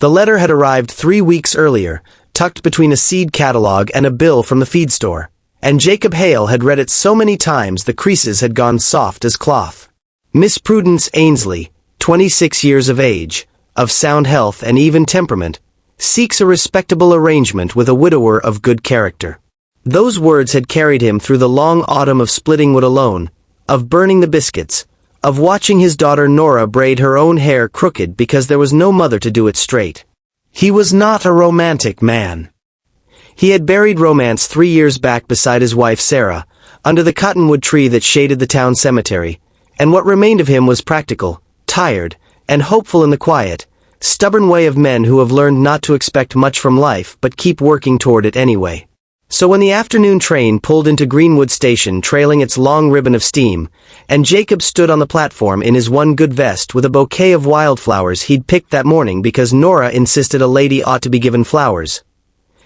The letter had arrived 3 weeks earlier, tucked between a seed catalog and a bill from the feed store, and Jacob Hale had read it so many times the creases had gone soft as cloth. Miss Prudence Ainsley, 26 years of age, of sound health and even temperament, seeks a respectable arrangement with a widower of good character. Those words had carried him through the long autumn of splitting wood alone, of burning the biscuits, of watching his daughter Nora braid her own hair crooked because there was no mother to do it straight. He was not a romantic man. He had buried romance 3 years back beside his wife Sarah, under the cottonwood tree that shaded the town cemetery, and what remained of him was practical, tired, and hopeful in the quiet, stubborn way of men who have learned not to expect much from life but keep working toward it anyway. So when the afternoon train pulled into Greenwood Station trailing its long ribbon of steam, and Jacob stood on the platform in his one good vest with a bouquet of wildflowers he'd picked that morning because Nora insisted a lady ought to be given flowers,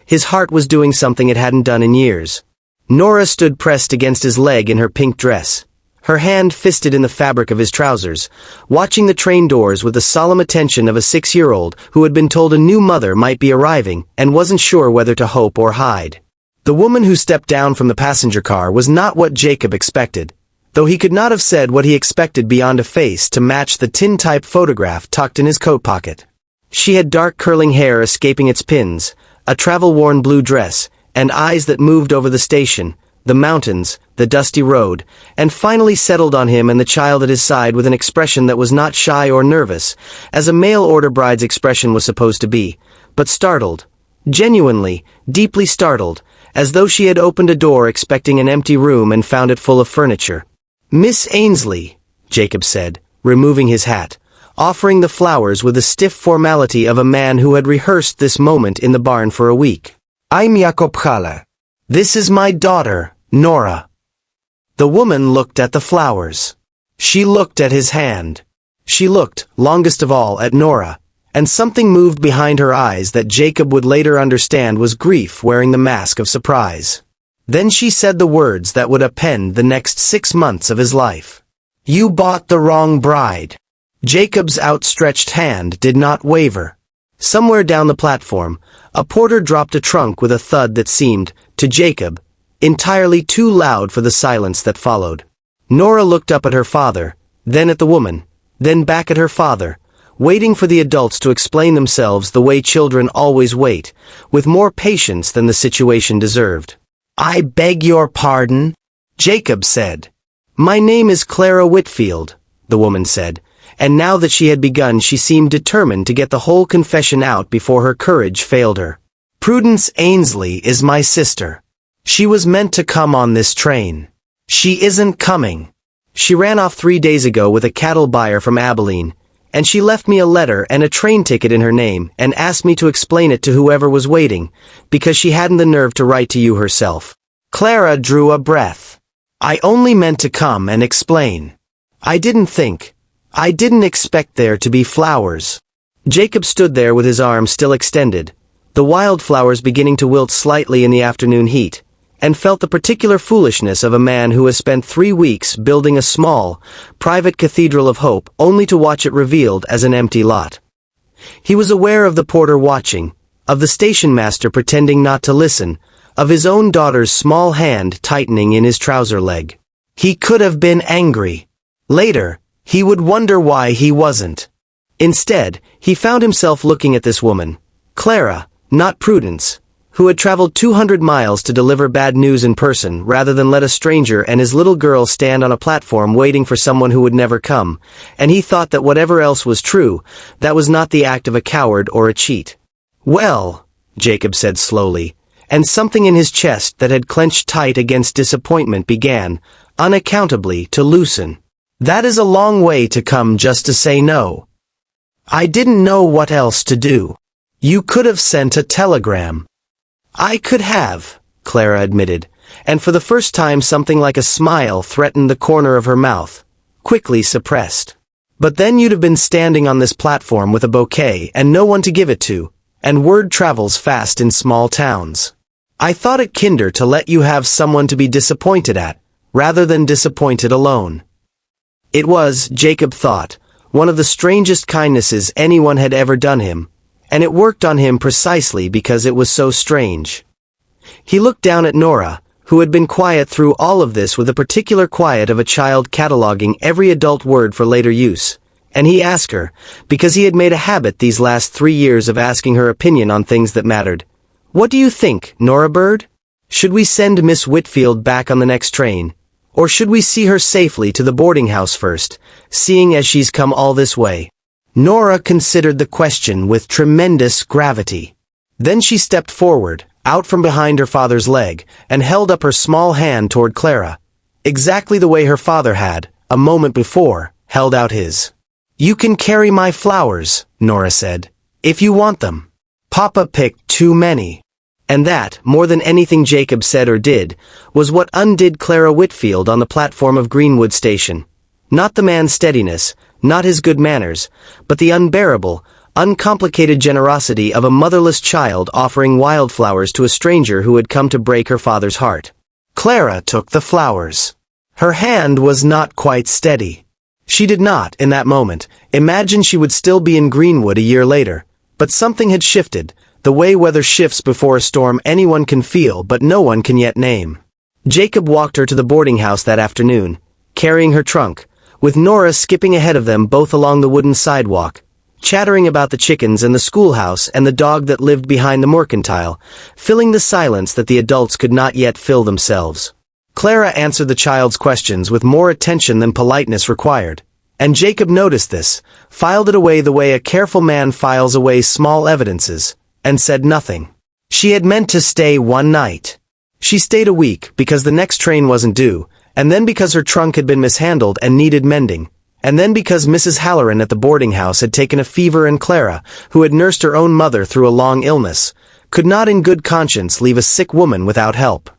his heart was doing something it hadn't done in years. Nora stood pressed against his leg in her pink dress, her hand fisted in the fabric of his trousers, watching the train doors with the solemn attention of a 6-year-old who had been told a new mother might be arriving and wasn't sure whether to hope or hide. The woman who stepped down from the passenger car was not what Jacob expected, though he could not have said what he expected beyond a face to match the tin-type photograph tucked in his coat pocket. She had dark curling hair escaping its pins, a travel-worn blue dress, and eyes that moved over the station, the mountains, the dusty road, and finally settled on him and the child at his side with an expression that was not shy or nervous, as a mail-order bride's expression was supposed to be, but startled, genuinely, deeply startled, as though she had opened a door expecting an empty room and found it full of furniture. "Miss Ainsley," Jacob said, removing his hat, offering the flowers with the stiff formality of a man who had rehearsed this moment in the barn for a week. "I'm Jacob Hale. This is my daughter, Nora." The woman looked at the flowers. She looked at his hand. She looked, longest of all, at Nora, and something moved behind her eyes that Jacob would later understand was grief wearing the mask of surprise. Then she said the words that would append the next 6 months of his life. "You bought the wrong bride." Jacob's outstretched hand did not waver. Somewhere down the platform, a porter dropped a trunk with a thud that seemed, to Jacob, entirely too loud for the silence that followed. Nora looked up at her father, then at the woman, then back at her father, waiting for the adults to explain themselves the way children always wait, with more patience than the situation deserved. "I beg your pardon?" Jacob said. "My name is Clara Whitfield," the woman said, and now that she had begun she seemed determined to get the whole confession out before her courage failed her. "Prudence Ainsley is my sister. She was meant to come on this train. She isn't coming. She ran off 3 days ago with a cattle buyer from Abilene, and she left me a letter and a train ticket in her name and asked me to explain it to whoever was waiting, because she hadn't the nerve to write to you herself." Clara drew a breath. "I only meant to come and explain. I didn't expect there to be flowers." Jacob stood there with his arms still extended, the wildflowers beginning to wilt slightly in the afternoon heat, and felt the particular foolishness of a man who has spent 3 weeks building a small, private cathedral of hope only to watch it revealed as an empty lot. He was aware of the porter watching, of the station master pretending not to listen, of his own daughter's small hand tightening in his trouser leg. He could have been angry. Later, he would wonder why he wasn't. Instead, he found himself looking at this woman, Clara, not Prudence, who had traveled 200 miles to deliver bad news in person rather than let a stranger and his little girl stand on a platform waiting for someone who would never come, and he thought that whatever else was true, that was not the act of a coward or a cheat. "Well," Jacob said slowly, and something in his chest that had clenched tight against disappointment began, unaccountably, to loosen. "That is a long way to come just to say no. I didn't know what else to do. You could have sent a telegram." "I could have," Clara admitted, and for the first time something like a smile threatened the corner of her mouth, quickly suppressed. "But then you'd have been standing on this platform with a bouquet and no one to give it to, and word travels fast in small towns. I thought it kinder to let you have someone to be disappointed at, rather than disappointed alone." It was, Jacob thought, one of the strangest kindnesses anyone had ever done him, and it worked on him precisely because it was so strange. He looked down at Nora, who had been quiet through all of this with the particular quiet of a child cataloging every adult word for later use, and he asked her, because he had made a habit these last 3 years of asking her opinion on things that mattered. "What do you think, Nora Bird? Should we send Miss Whitfield back on the next train? Or should we see her safely to the boarding house first, seeing as she's come all this way?" Nora considered the question with tremendous gravity. Then she stepped forward, out from behind her father's leg, and held up her small hand toward Clara, exactly the way her father had, a moment before, held out his. "You can carry my flowers," Nora said, "if you want them. Papa picked too many." And that, more than anything Jacob said or did, was what undid Clara Whitfield on the platform of Greenwood Station. Not the man's steadiness, not his good manners, but the unbearable, uncomplicated generosity of a motherless child offering wildflowers to a stranger who had come to break her father's heart. Clara took the flowers. Her hand was not quite steady. She did not, in that moment, imagine she would still be in Greenwood a year later, but something had shifted, the way weather shifts before a storm anyone can feel but no one can yet name. Jacob walked her to the boarding house that afternoon, carrying her trunk, with Nora skipping ahead of them both along the wooden sidewalk, chattering about the chickens and the schoolhouse and the dog that lived behind the mercantile, filling the silence that the adults could not yet fill themselves. Clara answered the child's questions with more attention than politeness required, and Jacob noticed this, filed it away the way a careful man files away small evidences, and said nothing. She had meant to stay one night. She stayed a week because the next train wasn't due, and then because her trunk had been mishandled and needed mending, and then because Mrs. Halloran at the boarding house had taken a fever and Clara, who had nursed her own mother through a long illness, could not in good conscience leave a sick woman without help.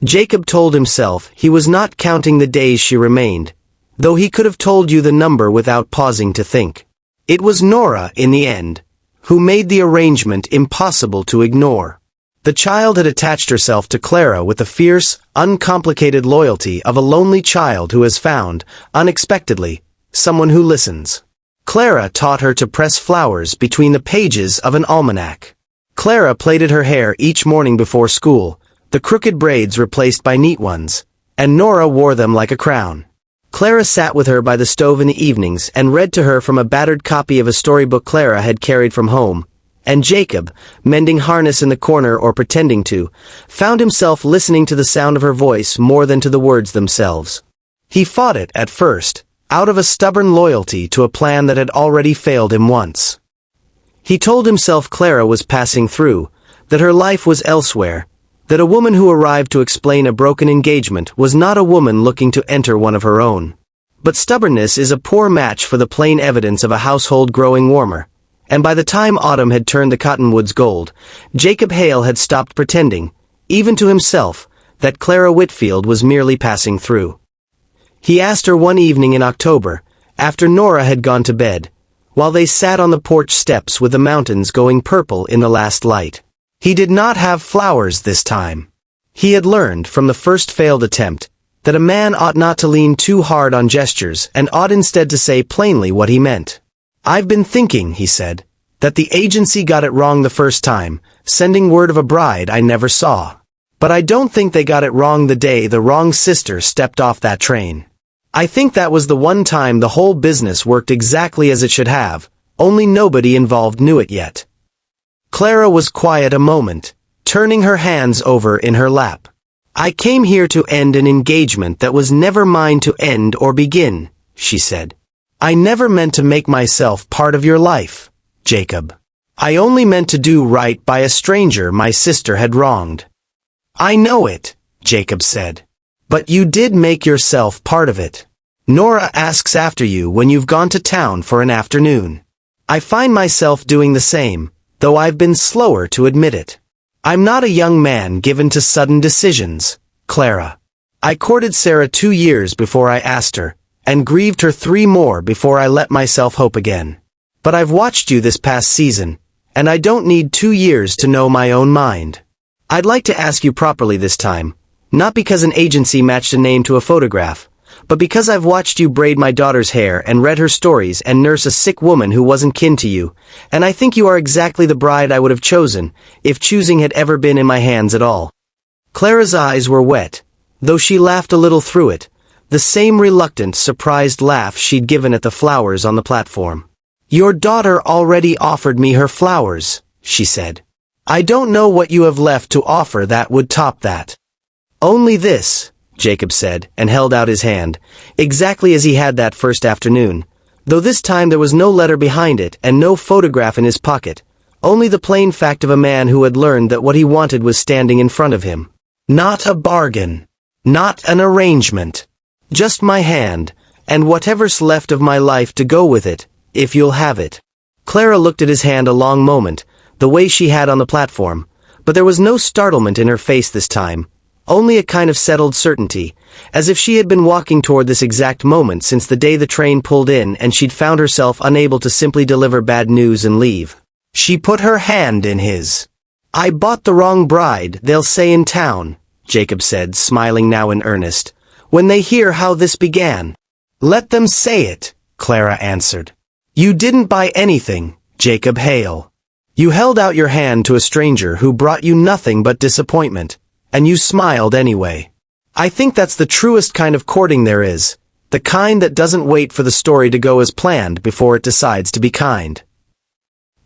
Jacob told himself he was not counting the days she remained, though he could have told you the number without pausing to think. It was Nora, in the end, who made the arrangement impossible to ignore. The child had attached herself to Clara with the fierce, uncomplicated loyalty of a lonely child who has found, unexpectedly, someone who listens. Clara taught her to press flowers between the pages of an almanac. Clara plaited her hair each morning before school, the crooked braids replaced by neat ones, and Nora wore them like a crown. Clara sat with her by the stove in the evenings and read to her from a battered copy of a storybook Clara had carried from home, and Jacob, mending harness in the corner or pretending to, found himself listening to the sound of her voice more than to the words themselves. He fought it at first, out of a stubborn loyalty to a plan that had already failed him once. He told himself Clara was passing through, that her life was elsewhere, that a woman who arrived to explain a broken engagement was not a woman looking to enter one of her own. But stubbornness is a poor match for the plain evidence of a household growing warmer, and by the time autumn had turned the cottonwoods gold, Jacob Hale had stopped pretending, even to himself, that Clara Whitfield was merely passing through. He asked her one evening in October, after Nora had gone to bed, while they sat on the porch steps with the mountains going purple in the last light. He did not have flowers this time. He had learned from the first failed attempt that a man ought not to lean too hard on gestures and ought instead to say plainly what he meant. "I've been thinking," he said, "that the agency got it wrong the first time, sending word of a bride I never saw. But I don't think they got it wrong the day the wrong sister stepped off that train. I think that was the one time the whole business worked exactly as it should have, only nobody involved knew it yet." Clara was quiet a moment, turning her hands over in her lap. "I came here to end an engagement that was never mine to end or begin," she said. "I never meant to make myself part of your life, Jacob. I only meant to do right by a stranger my sister had wronged." "I know it," Jacob said. "But you did make yourself part of it. Nora asks after you when you've gone to town for an afternoon. I find myself doing the same, though I've been slower to admit it. I'm not a young man given to sudden decisions, Clara. I courted Sarah 2 years before I asked her, and grieved her 3 more before I let myself hope again. But I've watched you this past season, and I don't need 2 years to know my own mind. I'd like to ask you properly this time, not because an agency matched a name to a photograph, but because I've watched you braid my daughter's hair and read her stories and nurse a sick woman who wasn't kin to you, and I think you are exactly the bride I would have chosen, if choosing had ever been in my hands at all." Clara's eyes were wet, though she laughed a little through it, the same reluctant, surprised laugh she'd given at the flowers on the platform. "Your daughter already offered me her flowers," she said. "I don't know what you have left to offer that would top that." "Only this," Jacob said, and held out his hand, exactly as he had that first afternoon, though this time there was no letter behind it and no photograph in his pocket, only the plain fact of a man who had learned that what he wanted was standing in front of him. "Not a bargain. Not an arrangement. Just my hand, and whatever's left of my life to go with it, if you'll have it." Clara looked at his hand a long moment, the way she had on the platform, but there was no startlement in her face this time, only a kind of settled certainty, as if she had been walking toward this exact moment since the day the train pulled in and she'd found herself unable to simply deliver bad news and leave. She put her hand in his. "I bought the wrong bride, they'll say in town," Jacob said, smiling now in earnest, "when they hear how this began." "Let them say it," Clara answered. "You didn't buy anything, Jacob Hale. You held out your hand to a stranger who brought you nothing but disappointment, and you smiled anyway. I think that's the truest kind of courting there is, the kind that doesn't wait for the story to go as planned before it decides to be kind."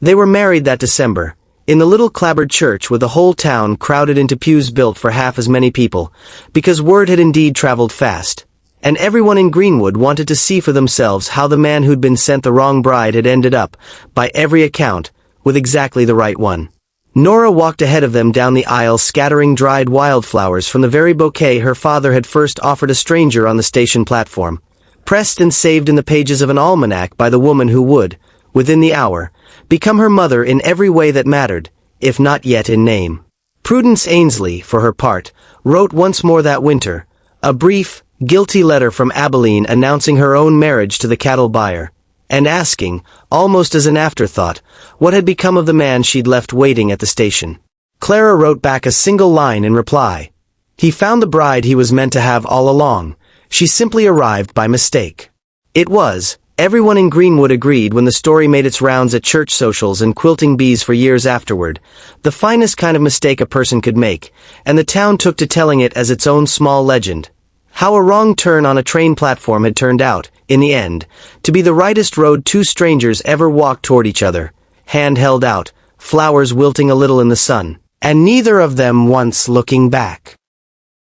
They were married that December, in the little clapboard church with the whole town crowded into pews built for half as many people, because word had indeed traveled fast, and everyone in Greenwood wanted to see for themselves how the man who'd been sent the wrong bride had ended up, by every account, with exactly the right one. Nora walked ahead of them down the aisle scattering dried wildflowers from the very bouquet her father had first offered a stranger on the station platform, pressed and saved in the pages of an almanac by the woman who would, within the hour, become her mother in every way that mattered, if not yet in name. Prudence Ainsley, for her part, wrote once more that winter, a brief, guilty letter from Abilene announcing her own marriage to the cattle buyer, and asking, almost as an afterthought, what had become of the man she'd left waiting at the station. Clara wrote back a single line in reply. "He found the bride he was meant to have all along. She simply arrived by mistake." It was, everyone in Greenwood agreed when the story made its rounds at church socials and quilting bees for years afterward, the finest kind of mistake a person could make, and the town took to telling it as its own small legend. How a wrong turn on a train platform had turned out, in the end, to be the rightest road two strangers ever walked toward each other, hand held out, flowers wilting a little in the sun, and neither of them once looking back.